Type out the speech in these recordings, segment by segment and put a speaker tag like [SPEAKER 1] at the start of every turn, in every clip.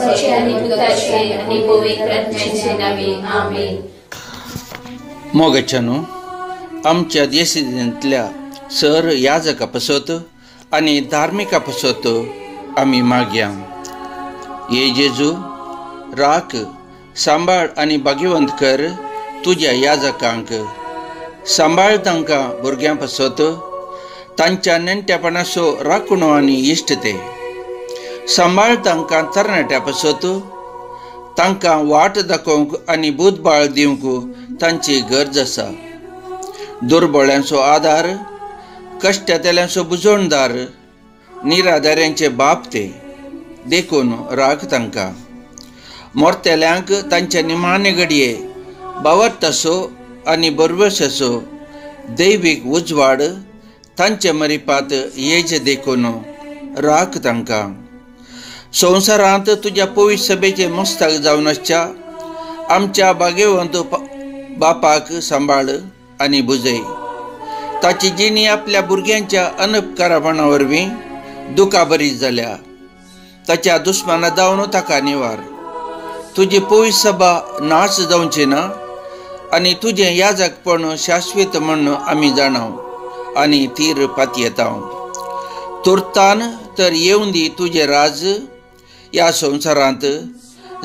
[SPEAKER 1] बापाचे आणि पुत्राचे आणि पवित्र आत्म्याचे नावे आमेन.
[SPEAKER 2] मोगच्यानो आमच्या देशांतल्या सर याजका पासत आनी धार्मिका पासत आमी मागया. ये जेजू राख सांबाळ आनी भाग्यवंत कर तुज्या याजकांक. सांबाळ तांकां भुरग्यां पासत तांच्या नेणट्यापणाचो राखणो आनी इश्टते. सांबाळ तांकां तरणाट्या पासत तांकां वाट दाखोवंक आनी बुधबाळ दिवंक तांची गरज आसा. दुर्बळ्यांचो आदार, कश्टांतल्यांचो बुजवणदार, निराधाऱ्यांचे बाप ते देखून राख तांकां. मोरतेल्यांक तांचे निमाणे घडये बावत्तासो आनी बरवशाचो दैवीक उजवाड तांचे मरिपात येजे देखून राख तांकां. संवसारांत तुज्या पवित्र सभेचे मस्तक जावन आसच्या आमच्या भाग्यवंत बापाक सांबाळ आनी बुजय. ताची जिणी आपल्या भुरग्यांच्या अनपकारापणा वरवीं दुखां बरी जाल्या. ताच्या दुस्माना जावन ताका निवार. तुजी पवित्र सभा नाश जावची ना आनी तुजें याजकपण शाश्वत म्हण आमी जाणाव आनी तीर पातयेताव. तुर्तान तर येवन दी तुजें राज ह्या संवसारांत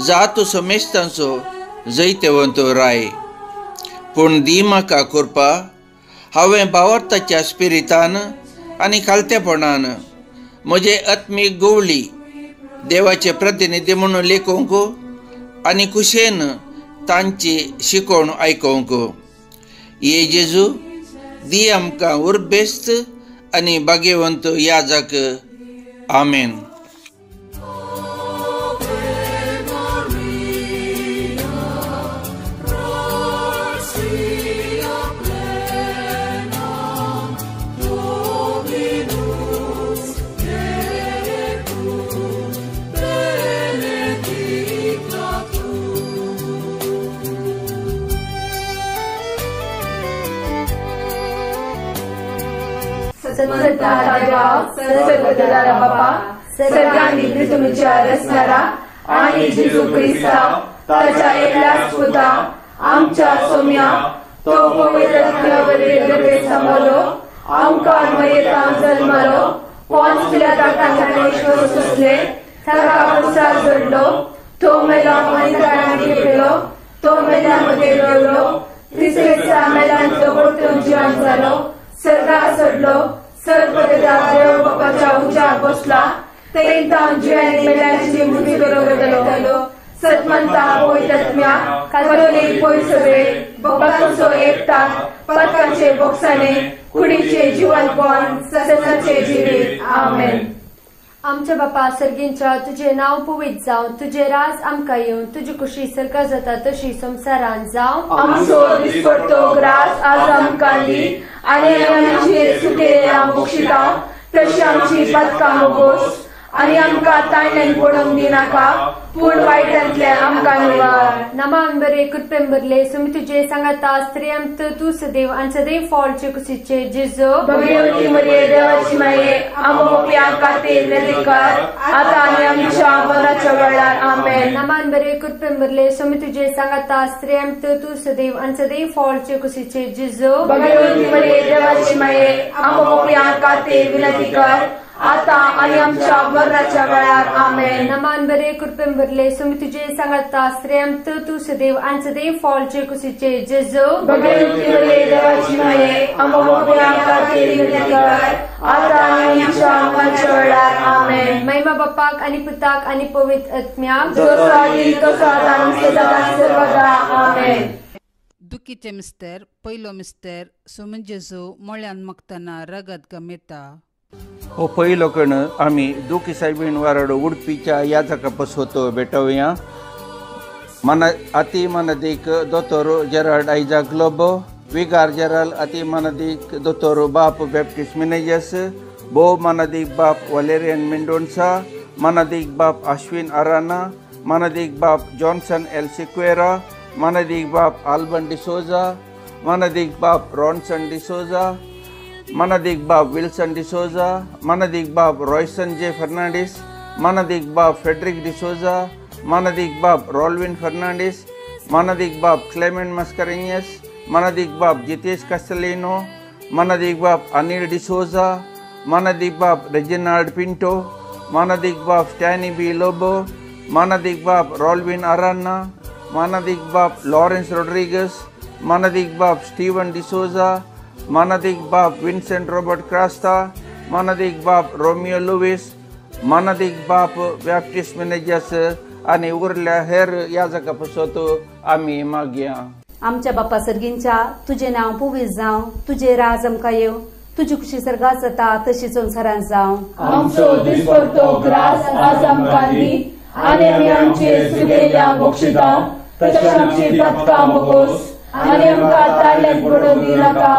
[SPEAKER 2] जात समेस्तांचो जैतवंत राय. पूण दी म्हाका करपा हांवें भावार्थाच्या स्पिरितान आनी खालतेपणान म्हजे आत्मीक गवळी देवाचे प्रतिनिधी म्हणून लेखोवंक आनी कुशेन तांची शिकोवण आयकोवंक. ये जेजू दी आमकां उर्बेस्त आनी भाग्यवंत याजक. आमेन.
[SPEAKER 3] सर्वगतदारा बापा सर्वांनी तुमच्या रचणारा आणि जेजू ख्रिस्ता ताच्या एकल्याच पुता आमच्या सोम्या तो पवित्र आत्म्यावरील गर्भे सांभाळलो आमकां मयेतां जल्मालो पोंच पिलातांत सोंसले ताका पुरसार जोडलो तो मेलो आनी ताणें केलो तो मेल्यांमध्ये रडलो तिसरे दिसा मेल्यांचो परतून जिवंत जालो सर्गाक चडलो सर्वगतदा देव बापाच्या उंचार बसला तें तां जिवांनी मेल्यांची मृत्यू करतलो सतमंता पवित्र आत्म्या कातोलीक पवित्र सभे बापाचो एकता पदकाचे बोगसाणे कुडीचे जिवंतपण सतनाचे जिवीत. आमेन.
[SPEAKER 4] आमच्या बापा सर्गींच्या तुझे नाव पवित्र जावं तुझे राज आमकां येवन तुजी खुशी सरका जाता तशी संवसारांत जावं.
[SPEAKER 3] आमचो दिसपट्टो ग्रास आज आमकां दी आनी आमचेर सुटयल्या बक्षिता तशी आमची पदकां मोगोस आनी आमकां ताळ्यान पडोवंक दिनाका पूण वायटांतल्यान आमकां निवार.
[SPEAKER 4] नमान बरे कृपेन भरले सुमी तुजे सांगाता स्त्रियांत तूं सदैव आनी सदैव फॉलचे कुशीचे जेजो
[SPEAKER 3] भगवती मरिये देवाची माये आमोप्या खातीर विनंती कर आतां आनी आमच्या मरणाच्या वेळार. आमेन.
[SPEAKER 4] नमान बरे कृपेन भरले सुमी तुजे सांगाता स्त्रियांत तूं सदैव आनी सदैव फॉलचे कुशीचे जेजो
[SPEAKER 3] भगवती मरिये देवाची माये आमोप्या खातीर विनंती कर आतां आनी आमच्या मरणाच्या वेळार. आमेन.
[SPEAKER 4] नमान बरे कृपेन भरले सुमी तुजे सांगाता स्त्रियांत तूं सदैव आनी सदैव फॉलचे कुशीचे जेजो
[SPEAKER 3] भगवती मरिये देवाची माये आमोप्या खातीर विनंती कर आतां आनी आमच्या मरणाच्या वेळार. आमेन.
[SPEAKER 4] महिमा बापाक आनी पुताक आनी पवित्र आत्म्याक
[SPEAKER 3] जसो आदी तसो आतां सदां सर्वदा. आमेन.
[SPEAKER 5] दुखीचे मिस्तर पयलो मिस्तर सुमन जेजू मोळ्यान मागतना रगत गमेता.
[SPEAKER 2] हो पयलो कण आमी दुखी सायबीण वाराडो उडपीच्या याजका पासत भेटोवया. अति मनदीक दोतोर जेराल्ड आयजाक लोबो विगार जेराल अति मनदीक दोतोर बाप बॅप्टिस्ट मिनेजस बो मनदीक बाप वलेरियन मेंडोन्सा मनदीक बाप अश्विन अराना मनदीक बाप जॉन्सन एल सिक्वेरा मनदीक बाप आल्बन डिसोजा मनदीक बाप रॉन्सन डिसोजा मनदीक बाप विल्सन डिसोजा मनदीक बाप रॉयसन जे Fernandes Manadik Bab Frederick D'Souza Manadik Bab Rolvin Fernandez, Manadik Bab Clement Mascarenhas, Manadik Bab Jitesh Castellino, Manadik Bab Anil D'Souza, Manadik Bab Reginald Pinto, Manadik Bab Stanley B. Lobo, Manadik Bab Rolvin Arana, Manadik Bab Lawrence Rodriguez, Manadik Bab Stephen D'Souza, Manadik Bab Vincent Robert Crasta, Manadik Bab Romeo Lewis, Manadik Bab Baptist Menejas आणि उरल्या हेर याजकापासोत आम्ही मागया.
[SPEAKER 6] आमच्या बाप्पा सर्गींच्या तुझे नाव पुवीत जावं, तुझे राज आमकां येव, तुझी खुशी सर्गात जाता तशी संसारांत जावं.
[SPEAKER 3] आमचो दिसपडटो ग्रास आज आमकां दी आनी आमी आमचे सुदेल्या बक्षिता तशें आमची पदकां मोगोस आनी आमकां ताळ्याक पडूं दिनाका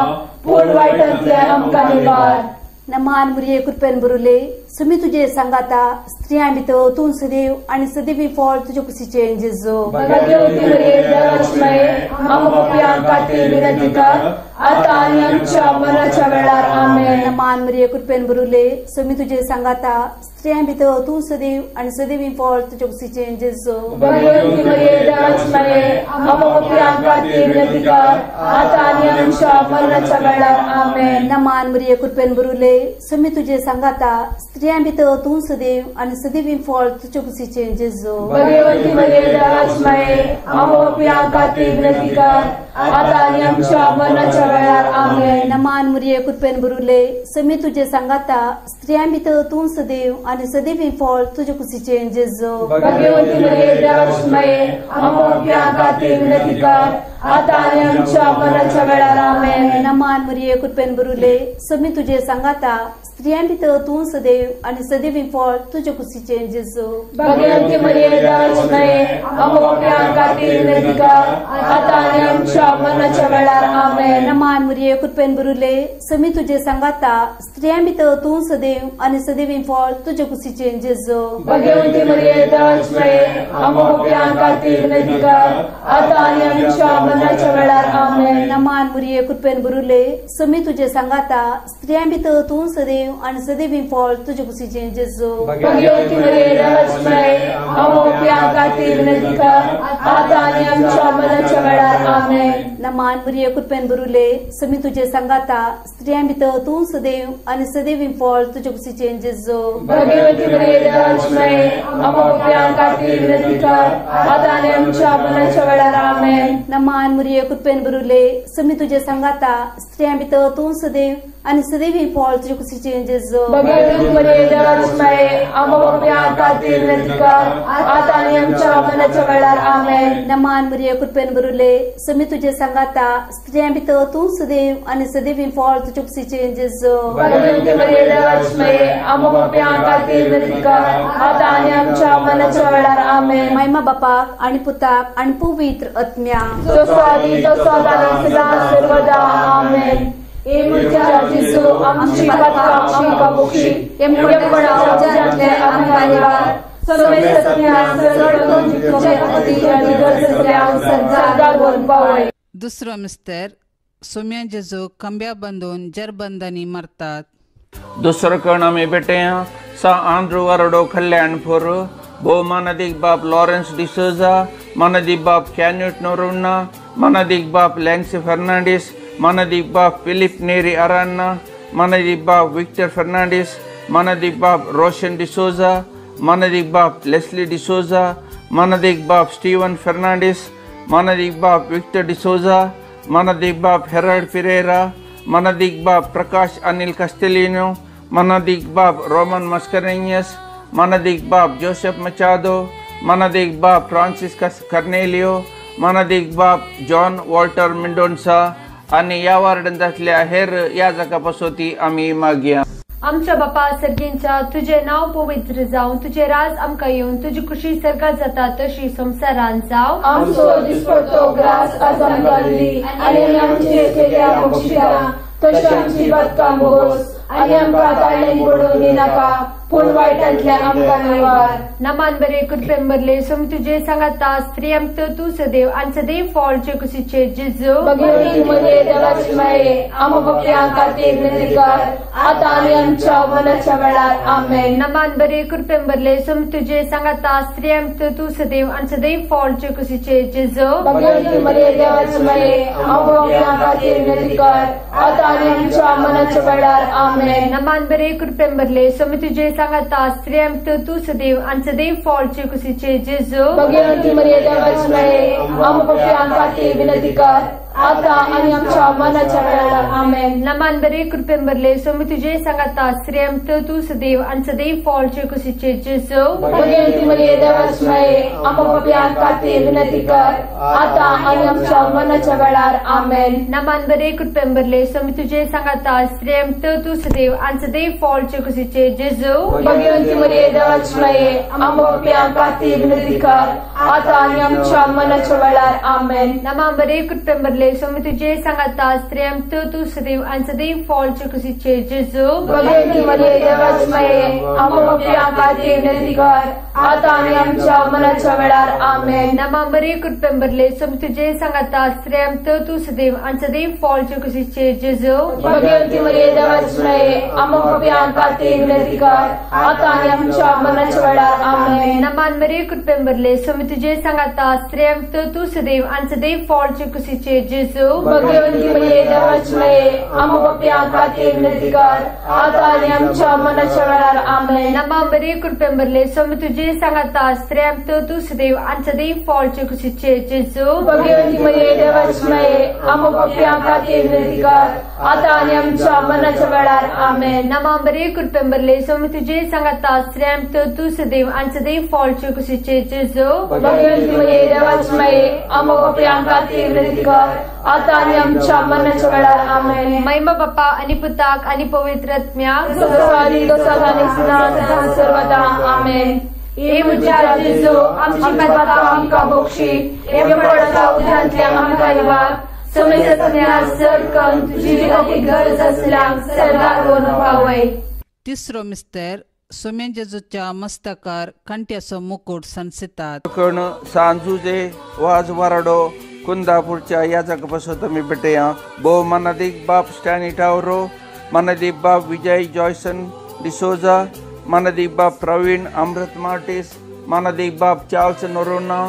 [SPEAKER 3] पूण वायटांतल्यान आमकां निवार.
[SPEAKER 6] नमान मुरये कृपेन बरुले सुमी तुझे सांगाता स्त्रियां भितर तूं सदैव आनी सदैवी फळ तुजे कुशीचे जेजो.
[SPEAKER 3] भगवती मरिये दयाळूमये आमकां पापींक खातीर विनंती कर आतां आनी आमच्या मरणाच्या वेळार आमेन.
[SPEAKER 6] नमान मुरये कृपेन बरुले सुमी तुझे सांगाता स्त्रियां भितर तूं सदैव आनी सदैवी फळ तुजे कुशीचे जेजो.
[SPEAKER 3] भगवती मरिये दयाळूमये आमकां पापींक खातीर विनंती कर आतां आनी आमच्या मरणाच्या वेळार आमेन.
[SPEAKER 6] नमान मुरये कृपेन बरुले सुमी तुझे सांगाता स्त्रियां भितर तूं सदैव आनी सदैवी फळ तुजे कुशीचे जेजो.
[SPEAKER 3] भगवती मरिये दयाळूमये आमकां पापींक खातीर विनंती कर आतां आनी आमच्या मरणाच्या वेळार आमेन.
[SPEAKER 6] नमान मुरये कृपेन बरुले सुमी तुझे सांगाता स्त्रियां भितर तूं सदैव आनी सदैवी फळ तुजे कुशीचे जेजो.
[SPEAKER 3] भगवती मरिये दयाळूमये आमकां पापींक खातीर विनंती कर आतां आनी आमच्या मरणाच्या वेळार आमेन.
[SPEAKER 6] नमान मुरये कृपेन बरुले सुमी तुझे सांगाता स्त्रियां भितर तूं सदैव आनी सदैवी फळ तुजे कुशीचे जेजो.
[SPEAKER 3] भगवती मरिये दयाळूमये आमकां पापींक खातीर विनंती कर आतां आनी आमच्या मरणाच्या वेळार आमेन.
[SPEAKER 6] नमान मुरये कृपेन बरुले सुमी तुझे सांगाता स्त्रियां भितर तूं सदैव आनी सदैवी फळ तुजे कुशीचे जेजो.
[SPEAKER 3] भगवती मरिये दयाळूमये आमकां पापींक खातीर विनंती कर आतां आनी आमच्या मरणाच्या वेळार आमेन.
[SPEAKER 6] नमान मुरये कृपेन बरुले सुमी तुझे सांगाता स्त्रियां भितर तूं सदैव आनी सदैवी फळ तुजे कुशीचे जेजो.
[SPEAKER 3] भगवती मरिये दयाळूमये आमकां पापींक खातीर विनंती कर आतां आनी आमच्या मरणाच्या वेळार आमेन.
[SPEAKER 6] नमान मुरये कृपेन बरुले सुमी तुझे सांगाता स्त्रियां भितर तूं सदैव आनी सदैवी फळ तुजे कुशीचे जेजो.
[SPEAKER 3] भगवती मरिये दयाळूमये आमकां पापींक खातीर विनंती कर आतां आनी आमच्या मरणाच्या वेळार आमेन.
[SPEAKER 6] नमान मुरये कृपेन बरुले सुमी तुझे सांगाता स्त्रियां भितर तूं सदैव आनी सदैवी फळ तुजे कुशीचे जेजो.
[SPEAKER 3] भगवती मरिये दयाळूमये आमकां पापींक खातीर विनंती कर आतां आनी आमच्या मरणाच्या वेळार आमेन.
[SPEAKER 6] नमान मुरये कृपेन बरुले सुमी तुझे सांगाता स्त्रियां भितर तूं सदैव आनी सदैवी फळ तुजे कुशीचे जेजो.
[SPEAKER 3] भगवती मरिये दयाळूमये आमकां पापींक खातीर विनंती कर आतां आनी आमच्या मरणाच्या वेळार आमेन.
[SPEAKER 6] महिमा बापाक आनी पुताक आनी पवित्र आत्म्या
[SPEAKER 3] जसो आदी तसो जाता सदां सर्वदा आमेन. हे म्हज्या जेजू आमची पदकां बक्षी हे मुळपणांतले आमकां निवार सगळे सत्यान चड तुजे खातीर आनी गरजेंतल्यान सदां वरपावय.
[SPEAKER 5] दुसरो मिस्तर सोम्या जेजू कंब्या बांदून जरबंदांनी मारतात.
[SPEAKER 2] दुसरो कण आमी बेटया सा आंध्र वरडो कल्याणपूर भो मनादिक बाप लॉरेंस डिसोजा, मनादिक बाप कॅन्यूट नोरुन्ना, मनादिक बाप लॅन्सी फर्नांडिस, मनादिक बाप फिलिप नेरी अरान्ना, मनादिक बाप विक्टर फर्नांडिस, मनादिक बाप रोशन डिसोजा, मनादिक बाप लेस्ली डिसोजा, मनादिक बाप स्टीवन फर्नांडिस, मनादिक बाप विक्टर डिसोजा, मनादिक बाप हेराल्ड पिरेरा, मनादिक बाप प्रकाश अनिल कस्टेलिनो, मनादिक बाप रोमन मस्करेनियस, मनादिक बाप जोसेफ मचादो, मनादिक बाप फ्रांसिस कर्नेलियो, मनादिक बाप जॉन वॉल्टर मिंडोन्सा आणि या वार्डांतल्या हेर याजकापासोती आम्ही मागया.
[SPEAKER 4] आमच्या बापा सर्गींच्या तुझे नाव पवित्र जावं, तुझे राज आमकां येवन, तुजी खुशी सर्गात जाता तशी संसारांत जावं.
[SPEAKER 3] आमचो दिसपडटो ग्रास आज आमकां दी आनी आमचे केल्या बक्षिता तशें आमची पदकां मोगोस आनी आमकां ताळ्याक पडूं दिनाका पूण वायटांतल्या आमकां निवार.
[SPEAKER 4] नमान बरे कृपेन भरले सोमी तुझे सांगाता स्त्री आमत तू सदैव आणि सदैव फॉलचे कुशीचे जेजू.
[SPEAKER 3] भगवती मरिये देवाची माये आम पाप्यां खातीर विनंती कर आता आनी आमच्या मरणाच्या वेळार आमेन.
[SPEAKER 4] नमान बरे कृपेन भरले सोमी तुझे सांगाता स्त्री आमत तू सदैव आणि सदैव फॉलचे कुशीचे जेजू.
[SPEAKER 3] भगवती मरिये देवाची माये आम पाप्यां खातीर विनंती कर आता आनी आमच्या मरणाच्या वेळार आमेन.
[SPEAKER 4] नमान बरे कृपेन भरले सोमी तुझे सांगाता स्त्री आमत तू सदैव आणि सदैव फॉलचे कुशीचे जेजू.
[SPEAKER 3] भगवती मरिये देवाची माये आम पाप्यां खातीर विनंती कर आता आणि आमच्या मरणाच्या वेळार आमेन.
[SPEAKER 4] नमान बरे कृपेन भरले सोमी तुझे सांगाता स्त्री आमत तू सदैव आणि सदैव फॉलचे कुशीचे जेजू.
[SPEAKER 3] भगवती मरिये देवाची माये आम पाप्यां खातीर विनंती कर आता आणि आमच्या मरणाच्या वेळार आमेन.
[SPEAKER 4] नमान बरे कृपेन भरले सोमी तुझे सांगाता स्त्री आमत तू सदैव आणि सदैव फॉलचे कुशीचे जेजू.
[SPEAKER 3] भगवती मरिये देवाची माये आम पाप्यां खातीर विनंती कर आता आणि आमच्या मरणाच्या वेळार आमेन.
[SPEAKER 4] नमान बरे कृपेन भरले सोमी तुझे सांगाता स्त्री आमत तू सदैव आणि सदैव फॉलचे कुशीचे जेजू.
[SPEAKER 3] भगवती मरिये देवाची माये आम पाप्यां खातीर विनंती कर आता आणि आमच्या मरणाच्या वेळार आमेन.
[SPEAKER 4] नमान बरे कृपेन भरले सोमी तुझे सांगाता स्त्री आमत तू सदैव आणि सदैव फॉलचे कुशीचे जेजू.
[SPEAKER 3] भगवती मरिये देवाची माये आम पाप्यां खातीर विनंती कर आता आणि आमच्या मरणाच्या वेळार आमेन.
[SPEAKER 4] नमान बरे कृपेन भरले सोमी तुझे सांगाता स्त्री आमत तू सदैव आणि सदैव फॉलचे कुशीचे जेजू.
[SPEAKER 3] भगवती मरिये देवाची माये आम पाप्यां खातीर विनंती कर आता आणि आमच्या मरणाच्या वेळार आमेन.
[SPEAKER 4] नमान बरे कृपेन भरले सोमी तुझे सांगाता स्त्री आमत तू सदैव आणि सदैव फॉलचे कुशीचे जेजू.
[SPEAKER 3] भगवती मरिये देवाची माये आम पाप्यां खातीर विनंती कर आता आणि आमच्या मरणाच्या वेळार आमेन.
[SPEAKER 4] नमान बरे कृपेन भरले सोमी तुझे सांगाता स्त्री आमत तू सदैव आणि सदैव फॉलचे कुशीचे जेजू.
[SPEAKER 3] भगवती मरिये देवाची माये आम पाप्यां खातीर विनंती कर आता आणि आमच्या मरणाच्या वेळार आमेन.
[SPEAKER 4] महिमा बाप्पा आणि पुताक आणि पवित्र आत्म्याक
[SPEAKER 3] सदांनी दोसांनी सदां सर्वदा आमेन. हे म्हज्या जेजू आमची माता आमकां बक्षी हे पडता उदरांतल्या आमकां निवार समय सत्म्यार सर करून तुजी विनंती गरज असल्याक सरकार व्हरून पावय.
[SPEAKER 5] तिसरो मिस्तर सोम्या जेजूच्या मस्तकार कंट्याचो मुकुट सनसितात.
[SPEAKER 2] कण सांजुजे वाज वाराडो कुंदापूरच्या याजक बसत मी बेटया बो मनदीक बाप स्टॅनी टावरो मनदीक बाप विजय जॉयसन डिसोजा मनदीक बाप प्रवीण अमृत मार्टिस मनदीक बाप चार्ल्स नोरोना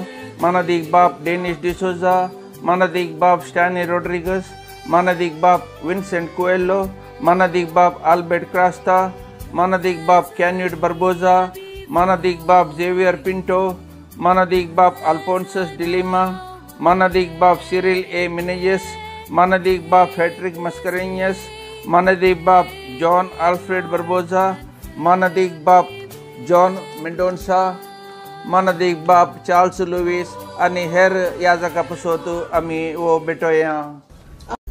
[SPEAKER 2] मनदीक बाप डेनिश डिसोजा मनदीक बाप स्टॅनी रोड्रिगस मनदीक बाप विन्सेंट कुएल्लो मनदीक बाप आल्बर्ट क्रास्ता मनदीक बाप कॅन्युड बर्बोजा मनदीक बाप झेवियर पिंटो मनदीक बाप अल्फोन्सस डिलिमा मनदीक बाप सिरिल ए मिनेजेस मनदीक बाप फेड्रिक मस्करेनियस मनदीक बाप जॉन आल्फ्रेड बर्बोजा मनदीक बाप जॉन मेंडोन्सा मनदीक बाप चार्ल्स लुईस आणि हेर याजका पसोत आम्ही वो बेटोया.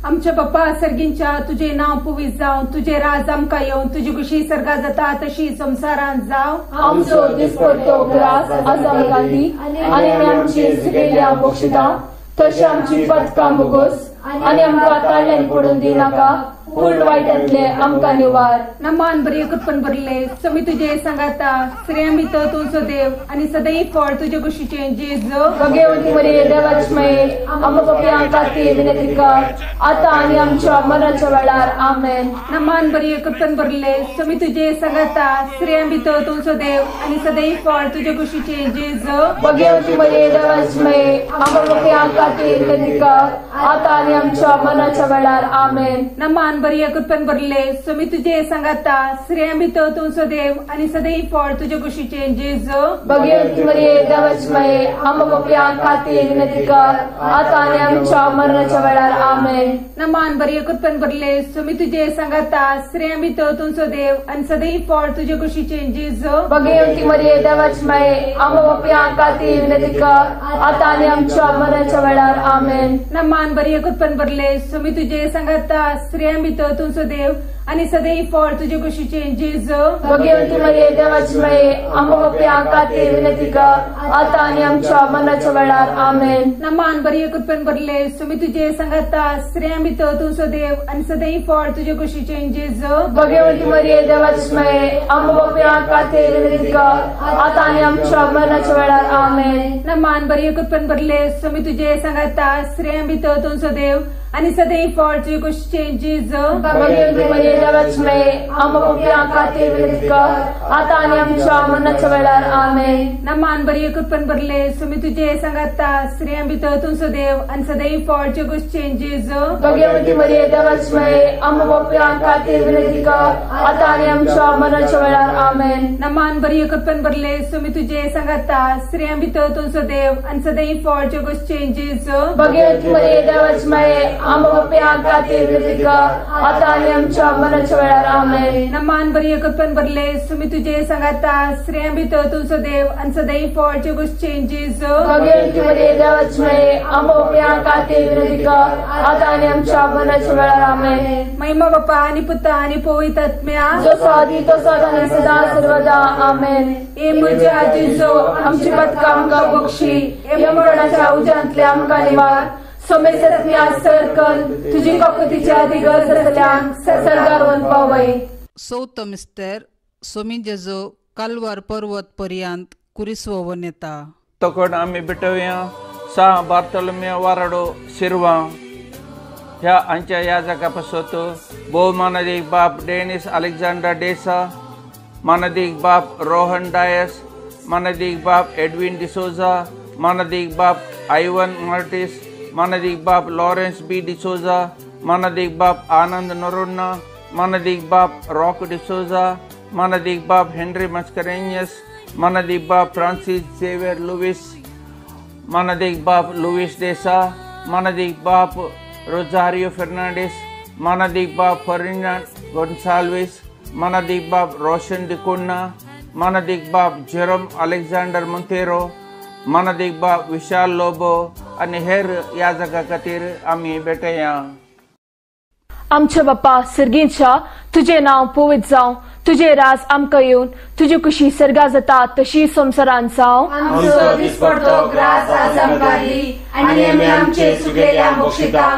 [SPEAKER 6] आमच्या बाप्पा सर्गींच्या तुझे नाव पवित्र जावं तुझे राज आमकां येवं तुजी कुशी सर्गा जाता तशी संसारांत जावं.
[SPEAKER 3] आमचो दिसपट्टो ग्रास आज आमकां दी आनी आमची सुटिल्ल्या बक्षिता तशी आमची पदकां मुगोस आनी आमकां ताळ्यान पडून दिनाका पूण वायटांतले आमकां निवार.
[SPEAKER 6] नमान बरे कृपन भरले समी तुझे सांगाता स्त्री आमित तुझो देव आणि सदैव फळ तुझे कुशीचे जेजू.
[SPEAKER 3] भगवती मरिये देवाची माये आम पाप्यां खातीर विनंती कर आता आणि आमच्या मरणाच्या वेळार आमेन.
[SPEAKER 6] नमान बरे कृपन भरले समी तुझे सांगाता स्त्री आमित तुझो देव आणि सदैव फळ तुझे कुशीचे जेजू.
[SPEAKER 3] भगवती मरिये देवाची माये आम पाप्यां खातीर विनंती कर आता आणि आमच्या मरणाच्या वेळार आमेन.
[SPEAKER 6] नमान बरे कृपन भरले समी तुझे सांगाता स्त्री आमित तुझो देव आणि सदैव फळ तुझे कुशीचे जेजू.
[SPEAKER 3] भगवती मरिये देवाची माये आम पाप्यां खातीर विनंती कर आता आणि आमच्या मरणाच्या वेळार आमेन.
[SPEAKER 6] नमान बरे कृपन भरले समी तुझे सांगाता स्त्री आमित तुझो देव आणि सदैव फळ तुझे कुशीचे जेजू.
[SPEAKER 3] भगवती मरिये देवाची माये आम पाप्यां खातीर विनंती कर आता आणि आमच्या मरणाच्या वेळार आमेन.
[SPEAKER 6] नमान बरे कृपन भरले समी तुझे सांगाता स्त्री आमित तुझो देव
[SPEAKER 3] आणि सदैव फळ तुझे कुशीचे जेजू
[SPEAKER 4] भगवंती मरिये देवाची माये आमच्या पप्या खातीर विनंती कर आता आणि आमच्या मरणाच्या वेळार आमेन.
[SPEAKER 3] नमान बरी कृपेन भरले सुमी तुझे संगता स्त्रियां भितर तू सदैव आणि सदैव फळ तुझे कुशीचे जेजू
[SPEAKER 4] भगवंती मरिये देवाची माये आमच्या पप्या खातीर विनंती कर आता आणि आमच्या मरणाच्या वेळार आमेन.
[SPEAKER 3] नमान बरी कृपेन भरले सुमी तुझे संगता स्त्रियां भितर तू सदैव आणि सदैव फळ तुझे कुशीचे जेजू
[SPEAKER 4] भगवंती मरिये देवाची माये आमच्या पप्या खातीर विनंती कर आता आणि आमच्या मरणाच्या वेळार आमेन.
[SPEAKER 3] नमान बरी कृपेन भरले सुमी तुझे संगता स्त्रियां भितर तू सदैव आणि सदैव फळ तुझे कुशीचे जेजू
[SPEAKER 4] भगवंती मरिये देवाची माये आमच्या पप्या खातीर विनंती कर आता आणि आमच्या मरणाच्या वेळार आमेन.
[SPEAKER 3] नमान बरी कृपेन भरले सुमी तुझे संगता स्त्रियां भितर तू सदैव आणि सदैव फळ तुझे कुशीचे जेजू
[SPEAKER 4] भगवंती मरिये देवाची माये आमच्या पप्या खातीर विनंती कर आता आणि आमच्या मरणाच्या वेळार आमेन.
[SPEAKER 3] नमान बरी कृपेन भरले सुमी तुझे संगता स्त्रियां भितर तू सदैव आणि सदैव फळ तुझे कुशीचे जेजू
[SPEAKER 4] भगवंती मरिये देवाची माये आमच्या पप्या खातीर विनंती कर आता आणि आमच्या मरणाच्या वेळार आमेन.
[SPEAKER 3] महिमा बापा आणि पुता आणि पवित्र आत्म्या
[SPEAKER 4] जसो आधी तसो आणि सदा सर्वदा आमेन.
[SPEAKER 3] ए म्हजे आजीजो
[SPEAKER 4] आमची पदकां आमकां बक्षी यमगणाच्या उज्यांतले आमकां निवार सोमेसरमी आसरकन तुजी कपतीच्या दिगज रचल्यान सर्गारवन पावय.
[SPEAKER 5] चवथो मिस्टर सोमी जेजो कालवार पर्वत पर्यंत कुरिसवोन येता.
[SPEAKER 2] तकड आमी भेटोवया सा बार्तोलोमेव वाराडो शिरवा ह्या हांच्या याजका पासत भोवमानदीक बाप डेनिस अलेक्झांडर डेसा, मानदीक बाप रोहन डायस, मानदीक बाप एडविन डिसोजा, मानदीक बाप आयवन मार्टिस, मानदीक बाप लॉरेंस बी डिसोजा, मानदीक बाप आनंद नोरोन्ना, मानदीक बाप रॉक डिसोजा, मानदीक बाप हेनरी मस्करेनियस, मानदीक बाप फ्रांसिस झेवियर लुइस, मानदीक बाप लुइस डेसा, मानदीक बाप रोजारियो फर्नांडिस, मानदीक बाप फर्डिनांड गोन्साल्विस, मानदीक बाप रोशन डिकोन्ना, मानदीक बाप जेरोम अलेक्झांडर मोंतेरो, मानदीक बाप विशाल लोबो आणि हेर याजका खातीर आमी भेटया.
[SPEAKER 4] आमच्या बाप्पा सर्गींच्या तुझे नाव पवित्र जावं, तुझे राज आमकां येवन तुजी कुशी सर्गा जाता तशी संवसारांत जावं.
[SPEAKER 6] आमचो दिसपडतो ग्रास आज आमकां दी आनी आमी आमचे सुटलेल्या बक्षिता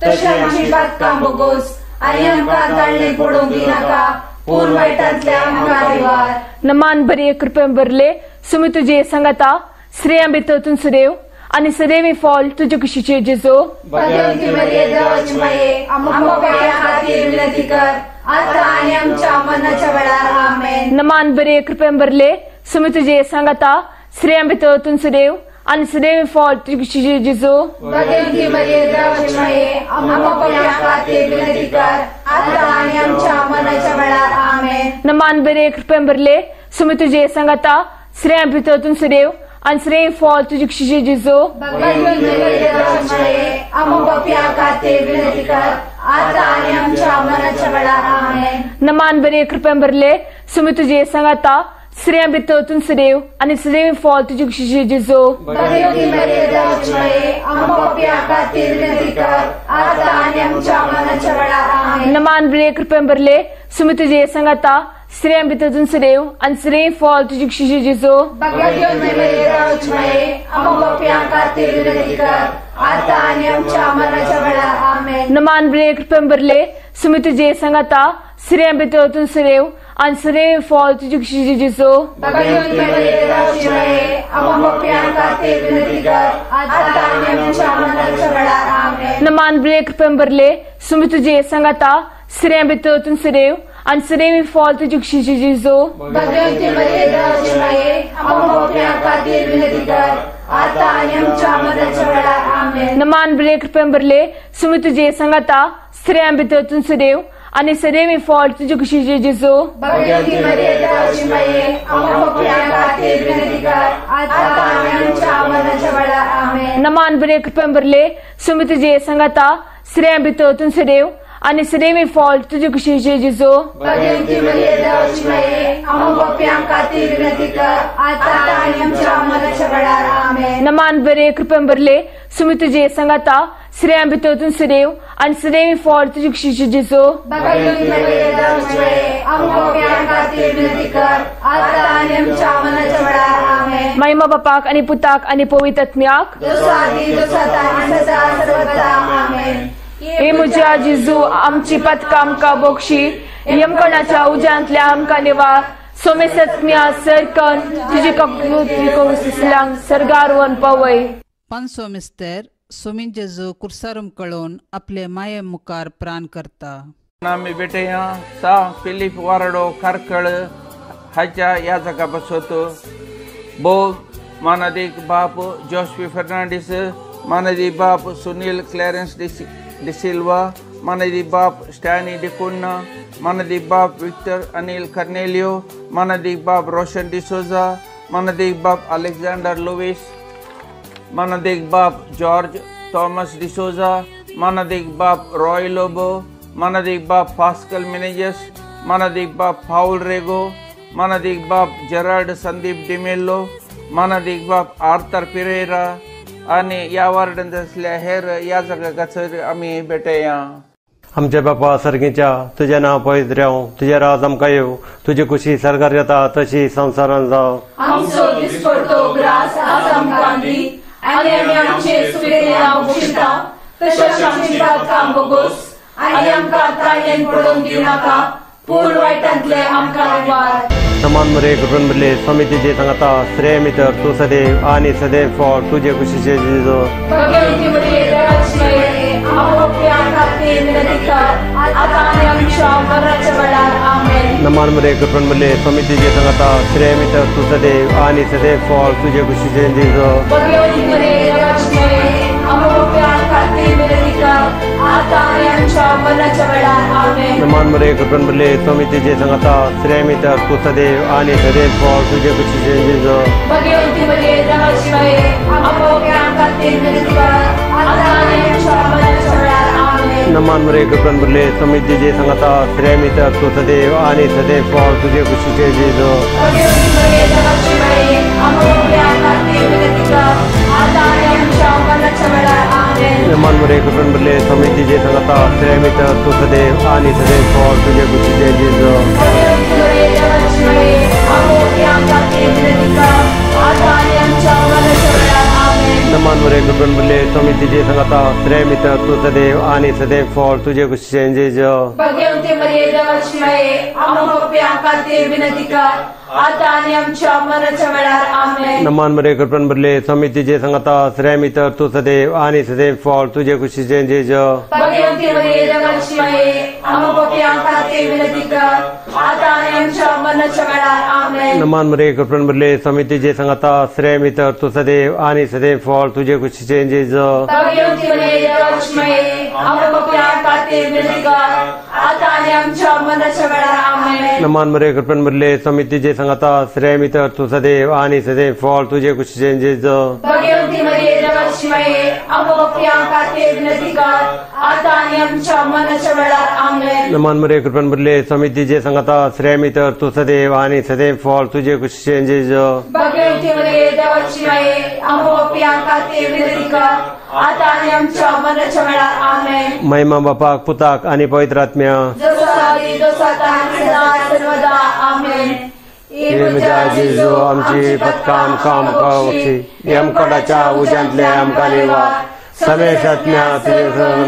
[SPEAKER 6] तशें आमची बातकां बोगोस आनी आमकां ताळणे पडोवंक दिनाका पूण वायटांतल्या आमकां निवार.
[SPEAKER 4] नमान बरे कृपेन भरले सुमी तुजे सांगाता स्त्रियां भितर तूं सदैव आणि सदैव फॉल तुझे कुशीचे जेजो
[SPEAKER 6] भगवंती मरिये देवाची माये आमच्या पप्या खातीर विनंती कर आता आनी आमच्या मरणाच्या वेळार आमेन.
[SPEAKER 4] नमान बरे कृपेन भरले सुमी तुजे सांगाता स्त्रियां भितर तूं सदैव आणि सदैव फॉल तुझे कुशीचे जेजो
[SPEAKER 6] भगवंती मरिये देवाची माये आमच्या पप्या खातीर विनंती कर आता आनी आमच्या मरणाच्या वेळार आमेन.
[SPEAKER 4] नमान बरे कृपेन भरले सुमी तुजे सांगाता स्त्रियां भितर तूं सदैव आणि सदैव फॉल तुझे कुशीचे जेजो
[SPEAKER 6] भगवंती मरिये देवाची माये आमच्या पप्या खातीर विनंती कर आता आनी आमच्या मरणाच्या वेळार आमेन.
[SPEAKER 4] नमान बरे कृपेन भरले सुमी तुजे सांगाता स्त्रियां भितर तूं सदैव आणि सदैव फॉल तुझे कुशीचे जेजो
[SPEAKER 6] भगवंती मरिये देवाची माये आमच्या पप्या खातीर विनंती कर आता आनी आमच्या मरणाच्या वेळार आमेन.
[SPEAKER 4] नमान बरे कृपेन भरले सुमी तुजे सांगाता स्त्रियां भितर तूं सदैव आणि सदैव फॉल तुझे कुशीचे जेजो
[SPEAKER 6] भगवंती मरिये देवाची माये आमच्या पप्या खातीर विनंती कर आता आनी आमच्या मरणाच्या वेळार आमेन.
[SPEAKER 4] नमान बरे कृपेन भरले सुमी तुजे सांगाता स्त्रियां भितर तूं सदैव आणि सदैव फॉल तुझे कुशीचे जेजो
[SPEAKER 6] भगवंती मरिये देवाची माये आमच्या पप्या खातीर विनंती कर आता आनी आमच्या मरणाच्या वेळार आमेन.
[SPEAKER 4] नमान बरे कृपेन भरले सुमी तुजे सांगाता स्त्रियां भितर तूं सदैव आणि सदैव फॉल तुझे कुशीचे जेजो
[SPEAKER 6] भगवंती मरिये देवाची माये आमच्या पप्या खातीर विनंती कर आता आनी आमच्या मरणाच्या वेळार आमेन.
[SPEAKER 4] नमान बरे कृपेन भरले सुमी तुजे सांगाता स्त्रियां भितर तूं सदैव आणि सदैव फॉल तुझे कुशीचे जेजो
[SPEAKER 6] भगवंती मरिये देवाची माये आमच्या पप्या खातीर विनंती कर आता आनी आमच्या मरणाच्या वेळार आमेन.
[SPEAKER 4] नमान बरे कृपेन भरले सुमी तुजे सांगाता स्त्रियां भितर तूं सदैव आणि सदैव फॉल तुझे कुशीचे जेजो
[SPEAKER 6] भगवंती मरिये देवाची माये आमच्या पप्या खातीर विनंती कर आता आनी आमच्या मरणाच्या वेळार आमेन.
[SPEAKER 4] नमान बरे कृपेन भरले सुमी तुजे सांगाता श्रेया भितरतून सदैव आणि सदैव फॉर तुझी शिष्य जेजू
[SPEAKER 6] भगवती मरिये दरवेळी आमच्या खातीर विनंती कर आता आणि आमच्या मरणाच्या वेळार आमेन.
[SPEAKER 4] महिमा बापाक आणि पुताक आणि पवित्र आत्म्याक
[SPEAKER 6] जसो आदी तसो आता आणि सदा सर्वदा आमेन.
[SPEAKER 4] हे म्हज्या जेजू आमची पथकां आमकां बक्षी यमकणाच्या उज्यांतल्या आमकां निवार सोमेसत्म्या सरकन तुझी कपलांक सर्गार वन पवय.
[SPEAKER 5] पांचवो मिस्तर सोमीन जेजू कुर्सारूम कळोवन आपले माये मुखार प्राण करता.
[SPEAKER 2] आम्ही बेटया सा फिलिप वारडो कारकळ हाच्या याजका बसवतो. बोग मानादिक बाप जोशवी फर्नांडीस, मानादी बाप सुनील क्लॅरेन्स डिसिल्वा, मानादी बाप स्टॅनी डिकुन्ना, मानादी बाप विक्टर अनिल कर्नेलियो, मानादी बाप रोशन डिसोजा, मानादी बाप अलेक्झांडर लुईस, मानादिक बाप जॉर्ज थॉमस डिसोजा, मानादिक बाप रॉय लोबो, मानादिक बाप पास्कल मेनेजस, मानादिक बाप पाउल रेगो, मानादिक बाप जेरार्ड संदीप डिमेल्लो, मानादिक बाप आर्थर पिरेरा आणि या वार्डांत असल्या हेर या जगाचेर आमी भेटया.
[SPEAKER 7] आमच्या बापा सर्गीच्या तुझें नांव पवित्र रावं, तुझें राज आमकां येवं, तुजी खुशी सरकार जाता तशी संवसारांत जावं.
[SPEAKER 4] आमचो दिसपडटो ग्रास आज आमकां दी आणि आमी आमचे सुवेलां बक्षिता तशेंच आमची बातकां बोगोस आणि आमकां ताळयेन पडोवंक दिनाका पूण वायटांतले आमकां निवार.
[SPEAKER 7] समान मरे कृपण बदले समितीचे सांगता श्रेय मित्र तू सदैव आणि सदैव फॉर तुझे खुशीचे जेजू.
[SPEAKER 4] भगवती मरिये दरवेळी आमच्या खातीर विनंती कर आता आणि आमच्या मरणाच्या वेळार आमेन.
[SPEAKER 7] नमान मरे कृपण बदले समितीचे सांगता श्रेय मित्र तू सदैव आणि सदैव फॉर तुझे खुशीचे जेजू.
[SPEAKER 4] भगवती मरिये दरवेळी आमच्या खातीर विनंती कर आता आणि आमच्या मरणाच्या वेळार आमेन.
[SPEAKER 7] नमान मरे कृपण बदले समितीचे सांगता श्रेय मित्र तू सदैव आणि सदैव फॉर तुझे खुशीचे जेजू.
[SPEAKER 4] भगवती मरिये दरवेळी आमच्या खातीर विनंती कर आता आणि आमच्या मरणाच्या वेळार आमेन.
[SPEAKER 7] नमान मरे कृपण बदले समितीचे सांगता श्रेय मित्र तू सदैव आणि सदैव फॉर तुझे खुशीचे जेजू.
[SPEAKER 4] भगवती मरिये दरवेळी आमच्या खातीर विनंती कर आता आणि आमच्या मरणाच्या वेळार आमेन.
[SPEAKER 7] नमान मरे कृपण बदले समितीचे सांगता श्रेय मित्र तू सदैव आणि सदैव फॉर तुझे खुशीचे जेजू.
[SPEAKER 4] भगवती मरिये दरवेळी आमच्या खातीर विनंती कर आता आणि आमच्या मरणाच्या वेळार आमेन.
[SPEAKER 7] नमान मरे कृपण बदले समितीचे सांगता श्रेय मित्र तू सदैव आणि सदैव फॉर तुझे खुशीचे जेजू.
[SPEAKER 4] भगवती मरिये दरवेळी आमच्या खातीर विनंती कर आता आणि आमच्या मरणाच्या वेळार आमेन.
[SPEAKER 7] नमान मरे कृपण बदले समितीचे सांगता श्रेय मित्र तू सदैव आणि सदैव फॉर तुझे खुशीचे जेजू.
[SPEAKER 4] भगवती मरिये दरवेळी आमच्या खातीर विनंती कर आता आणि आमच्या मरणाच्या वेळार आमेन.
[SPEAKER 7] नमान मरे कृपण बदले समितीचे सांगता श्रेय मित्र तू सदैव आणि सदैव फॉर तुझे खुशीचे जेजू.
[SPEAKER 4] भगवती मरिये दरवेळी आमच्या खातीर विनंती कर आता आणि आमच्या मरणाच्या वेळार आमेन.
[SPEAKER 7] नमान मरे कृपण बदले समितीचे सांगता श्रेय मित्र तू सदैव आणि सदैव फॉर तुझे खुशीचे जेजू.
[SPEAKER 4] भगवती मरिये दरवेळी आमच्या खातीर विनंती कर आता आणि आमच्या मरणाच्या वेळार आमेन.
[SPEAKER 7] नमान मरे कृपण बदले समितीचे सांगता श्रेय मित्र तू सदैव आणि सदैव फॉर तुझे खुशीचे जेजू.
[SPEAKER 4] भगवती मरिये दरवेळी आमच्या खातीर विनंती कर आता आणि आमच्या मरणाच्या वेळार आमेन.
[SPEAKER 7] महिमा बापाक पुताक आणि पवित्र आत्म्या
[SPEAKER 4] जसो आदी तसो आता आणि सदा सर्वदा आमेन.
[SPEAKER 7] हे म्हज्या जेजू आमची पथकां आमकां बक्षी यमकडाच्या उज्यांतले आमकां निवार समेश आत्म्या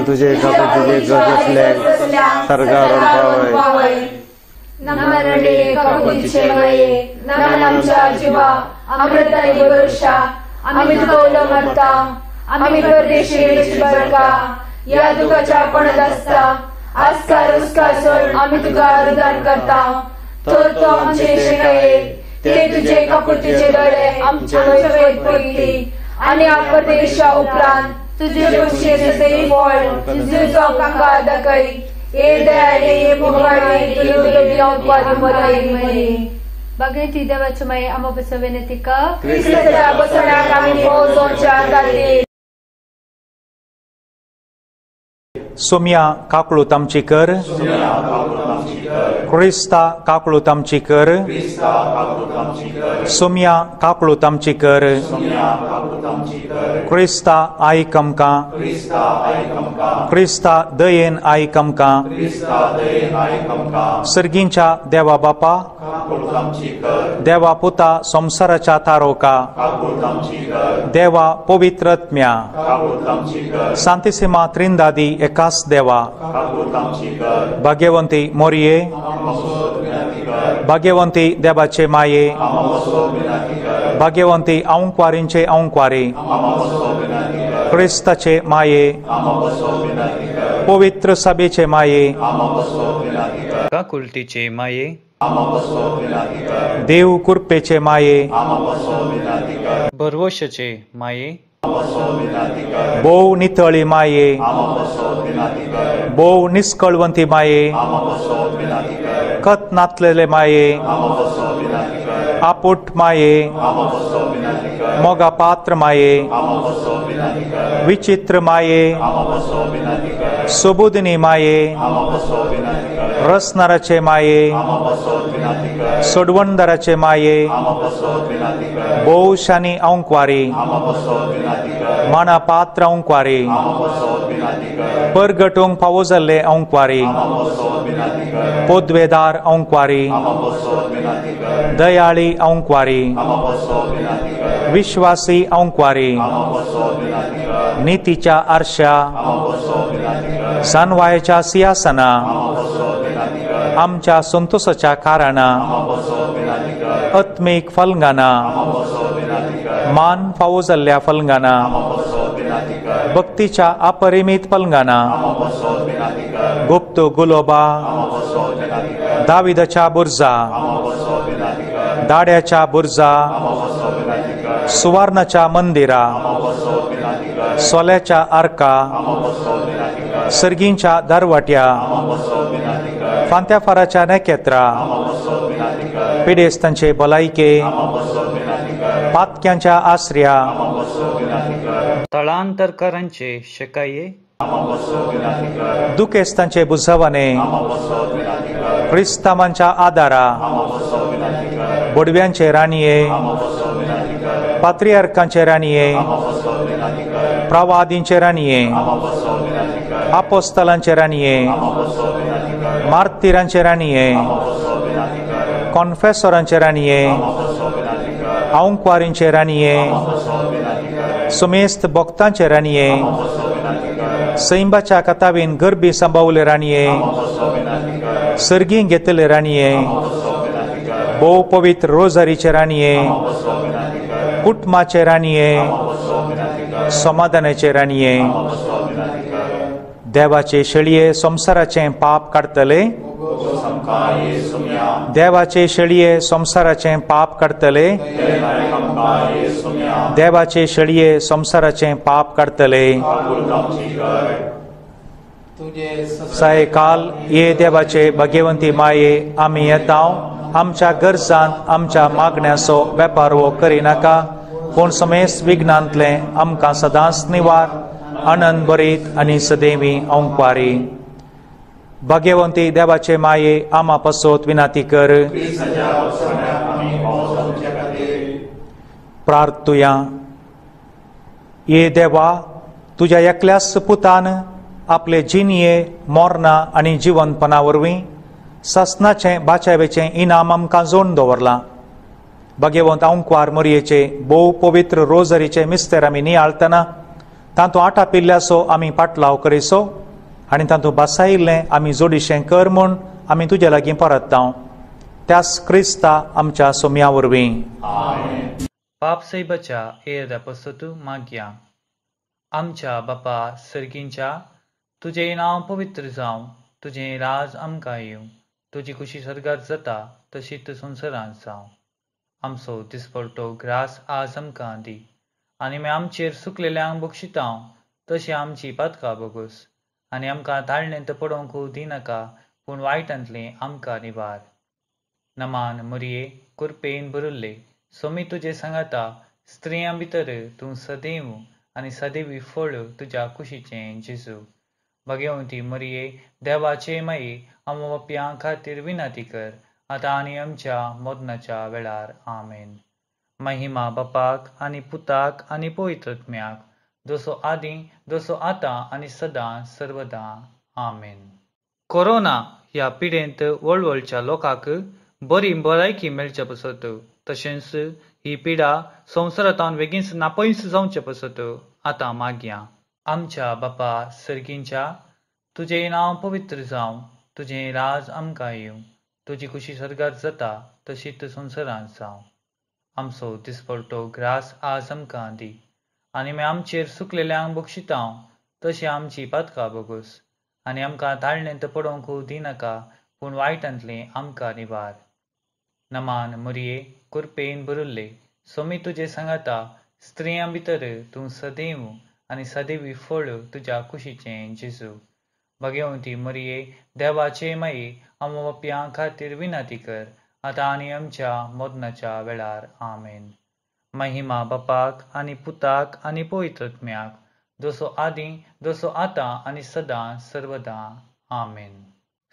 [SPEAKER 7] तुझे कपटीचे गज असले सरगार पावय.
[SPEAKER 4] नमरडे कपटीचे वये नमन आमच्या जिवा अमृताई भरोशा आम्ही तुका मारता आम्ही परदेशी बरका या दुखाच्या पडत असता आस्कार उस्कार सोड आम्ही तुका रुदान करता. तर तो आमचे शेकाये ते तुझे कपटीचे डोळे आमच्या वेद पडली आणि परदेशा उपरांत तुझे खुशी सदैव फळ तुझे चौका दाखय. ए दयाळे ए भगवाने तुझे देव पारी मराई.
[SPEAKER 3] भगवती देवाच्या माये आम्हा बसव विनंती कर
[SPEAKER 4] ख्रिस्ताच्या बसण्याक आम्ही पोहोचोवच्या खातीर.
[SPEAKER 8] सोम्या काकळू तामचेकर, क्रिस्ता काकळूत आमची कर, सुम्या काकळूत आमची कर, क्रिस्ता आयक आमकां, क्रिस्ता दयेन आयक आमकां, सर्गींच्या देवा बापा, देवा पुता संसाराच्या तारोका, देवा पवित्रत्म्या, सांतिसिमा त्रिंदादी एकाच देवा, भाग्यवंती मोरये, भाग्यवंती देवाचे माये, भाग्यवंती औंकवारींचे औंकवारी, क्रिस्ताचे माये, पवित्र सभेचे माये,
[SPEAKER 9] काकुलतीचे माये,
[SPEAKER 8] देव कृपेचे माये,
[SPEAKER 9] भरवशाचे माये,
[SPEAKER 8] बोव नितळी माये, बोव निष्कळवंती माये, कत नातलेले माये, आपुट माये, मोगा पात्र माये, विचित्र माये, सुबुदिनी माये, रसनाराचे माये, सोडवणदाराचे माये, बोशानी औंकवारी, माना पात्र औंकवारी, परगटूंक फावो जाल्ले औंकवारी, पोद्वेदार औंकवारी, दयाळी औंकवारी, विश्वासी औंकवारी, नीतीच्या आरशा, सनवायेच्या सिंहासना, आमच्या संतोषाच्या कारणा, आत्मीक फलंगाना, मान फावो जाल्ल्या फलंगाना, भक्तीच्या अपरिमित फलंगाना, गुप्त गुलोबा, दाविदाच्या बुर्जा, दाड्याच्या बुर्जा, सुवर्णाच्या मंदिरा, सोल्याच्या आर्का, सर्गींच्या दरवाट्या, फांत्याफाराच्या नखेत्रा, पिडेस्तांचे भलायके, पातक्यांच्या आश्रया,
[SPEAKER 9] तळांतरकारांचे शेकाये,
[SPEAKER 8] दुखेस्तांचे बुजवाने, क्रिस्तावांच्या आदारा, बुडव्यांचे राणीये, पात्रियार्कांचे राणीये, प्रवादींचे राणीये, आपोस्तलांचे राणीये, मार्तिरांचे राणीये, कॉन्फेसरांचे राणीये, औंकवारींचे राणीये, सुमेस्त भक्तांचे राणीये, सैंबाच्या कतावीन गरबी सांबावले राणीये, सर्गीं घेतले राणीये, भोव पवित्र रोजारीचे राणीये, कुटुंबाचे राणीये, समाधानाचे राणीये, देवाचे शेळये संसाराचे पाप काडतले, देवाचे शेळये संसाराचे पाप काडतले, देवाचे शेळये संसाराचे पाप काडतले. सायकाल ये देवाचे भाग्यवंती माये, आमी येताव, आमच्या गरजांत आमच्या मागण्याचो वेपार वो करिनाका, पूण समेस्त विघ्नांतले आमकां सदांच निवार, आनंद बरीत आनी सदैवी औंकवारी. भाग्यवंती देवाचे माये, आमा पासत विनाती कर. प्रार्थुया. ये देवा, तुझ्या एकल्याच पुतान आपले जिनिये, मोरना आनी जिवंतपणा वरवीं ससनाचे बाचावेचे इनाम आमकां जोडून दवरलां. भाग्यवंत औंकवार मोरयेचे भोव पवित्र रोजरीचे मिस्तेर आमी नियाळतना तातूं आटा पिल्ल्याचो आमी पाटलाव करिसो आनी तातूं बसायिल्लें आमी जोडिशें कर म्हूण आमी तुजे लागीं परतांव. त्याच क्रिस्ता आमच्या सोम्या वरवीं.
[SPEAKER 9] पाप सैबाच्या येद पसतू मागया. आमच्या बापा सर्गींच्या, तुझे नांव पवित्र जावं, तुझे राज आमकां येवं, तुजी खुशी सर्गात जाता तशीच संवसारांत जावं. आमचो दिसपडटो ग्रास आज आमकां दी, आनी आमी आमचेर सुकलेल्यांक बक्षितांव तशी आमची पातकां बोगोस, आनी आमकां ताळणेंत पडोवंक दिनाका, पूण वायटांतले आमकां निवार. नमान मोरये, कृपेन भरिल्ले, सोमी तुजे सांगाता, स्त्रियां भितर तूं सदैव आनी सदैवी फळ तुज्या कुशीचें जेजू. भगवंती मरिये देवाचे माई आमच्या बाप्यां खातीर विनंती कर आता आनी आमच्या मरणाच्या वेळार आमेन. महिमा बापाक आनी पुताक आनी पवित्रात्म्याक जसो आदी जसो आता आनी सदां सर्वदा आमेन. कोरोना ह्या पिडेंत वळवळच्या लोकांक बरी भलायकी मेळचे पसत तशेंच ही पिडा संवसारांत बेगीन नापयस जावचे पसत आतां मागया. आमच्या बापा सर्गींच्या तुजें नांव पवित्र जावं, तुजें राज आमकां येवं, तुजी खुशी स्वर्गांत जाता तशीच संवसारांत जावं. आमचो दिसपडटो ग्रास आज आमकां दी आनी आमचेर सुकलेल्यांक बक्षितांव तशी आमची पातकां बोगोस आनी आमकां ताळणेंत पडोवंक दिनाका पूण वायटांतलें आमकां निवार. नमान मरिये कृपेन भरिल्ले सोमी तुजे सांगाता स्त्रियां भितर तूं सदैव आनी सदैवी फळ तुज्या कुशीचें जेजू. भगवंती मरिये देवाचे माई आमच्या बाप्यां खातीर विनंती कर आतां आनी आमच्या मरणाच्या वेळार आमेन. महिमा बापाक आनी पुताक आनी पवित्रात्म्याक जसो आदी जसो आतां आनी सदां सर्वदा आमेन.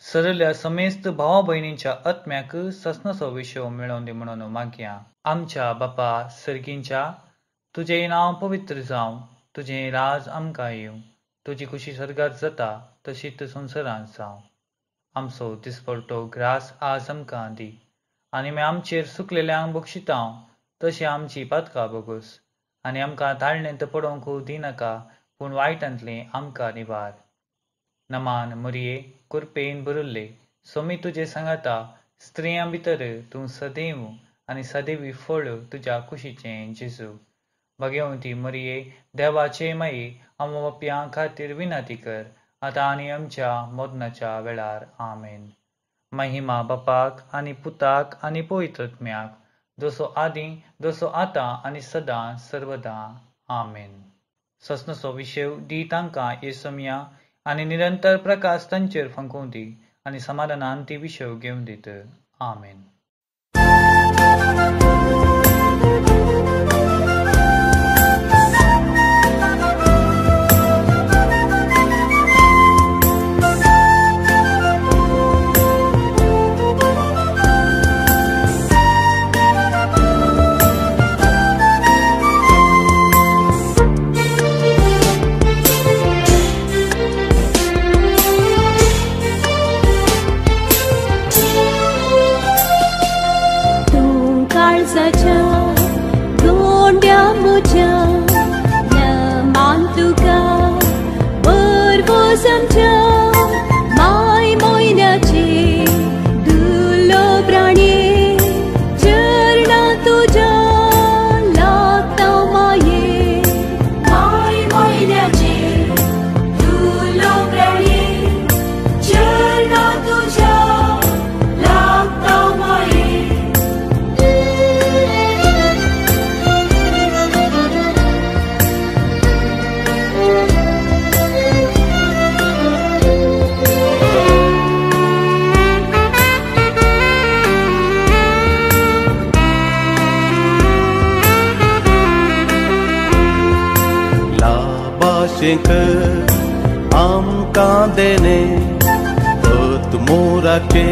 [SPEAKER 9] सरल्या समेस्त भावा भयणींच्या आत्म्याक सस्नाचो विशो मेळोवन दी म्हणून मागया. आमच्या बापा सर्गींच्या तुजें नांव पवित्र जावं, तुजें राज आमकां येवं, तुजी खुशी स्वर्गांत जाता तशीच संवसारांत जावं. आमचो दिसपडटो ग्रास आज आमकां दी आनी आमचेर सुकलेल्यांक बक्षितांव तशी आमची पातकां बोगोस आनी आमकां ताळणेंत पडोवंक दिनाका पूण वायटांतलें आमकां निवार. नमान मरिये कृपेन भरिल्ले सोमी तुजे सांगाता स्त्रियां भितर तूं सदैव आनी सदैवी फळ तुज्या कुशीचें जेजू. भगवंती मरिये देवाचे माई आमच्या बाप्यां खातीर विनंती कर आतां आनी आमच्या मरणाच्या वेळार आमेन. महिमा बापाक आनी पुताक आनी पवित्रात्म्याक जसो आदी जसो आतां आनी सदां सर्वदा आमेन. सस्नाचो विशेव दी तांकां येसमिया आनी निरंतर प्रकाश तांचेर फंकून दी आनी समाधानान ती विशेव घेवन दीत. आमेन.
[SPEAKER 10] आमकां देने मोराचे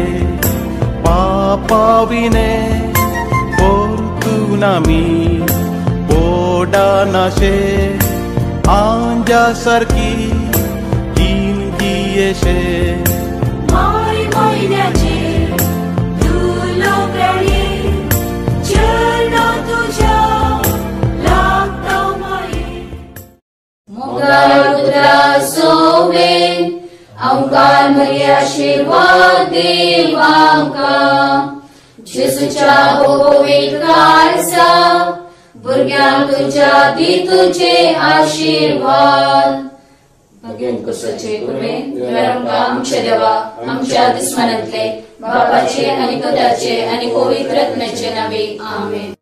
[SPEAKER 10] पापाविने पोर्तुनामी पोडानाशे आंजा सारकी जिनगीयेशे
[SPEAKER 6] माय महिन्याचे तुलो प्राणी चरणा तुझ्या लागता माये
[SPEAKER 1] मुखारुद्रा सोवेन आमकां बरी आशीर्वाद देव आमकां जेसूच्या पवित्र आरसा भुरग्यांक तुज्या दी तुजे आशीर्वाद. भगवंत कुसोचे कृपेन आमकां आमच्या देवा आमच्या दुस्मनांतले बापाचे आनी पुताचे आनी पवित्र आत्म्याचे नावे आमेन.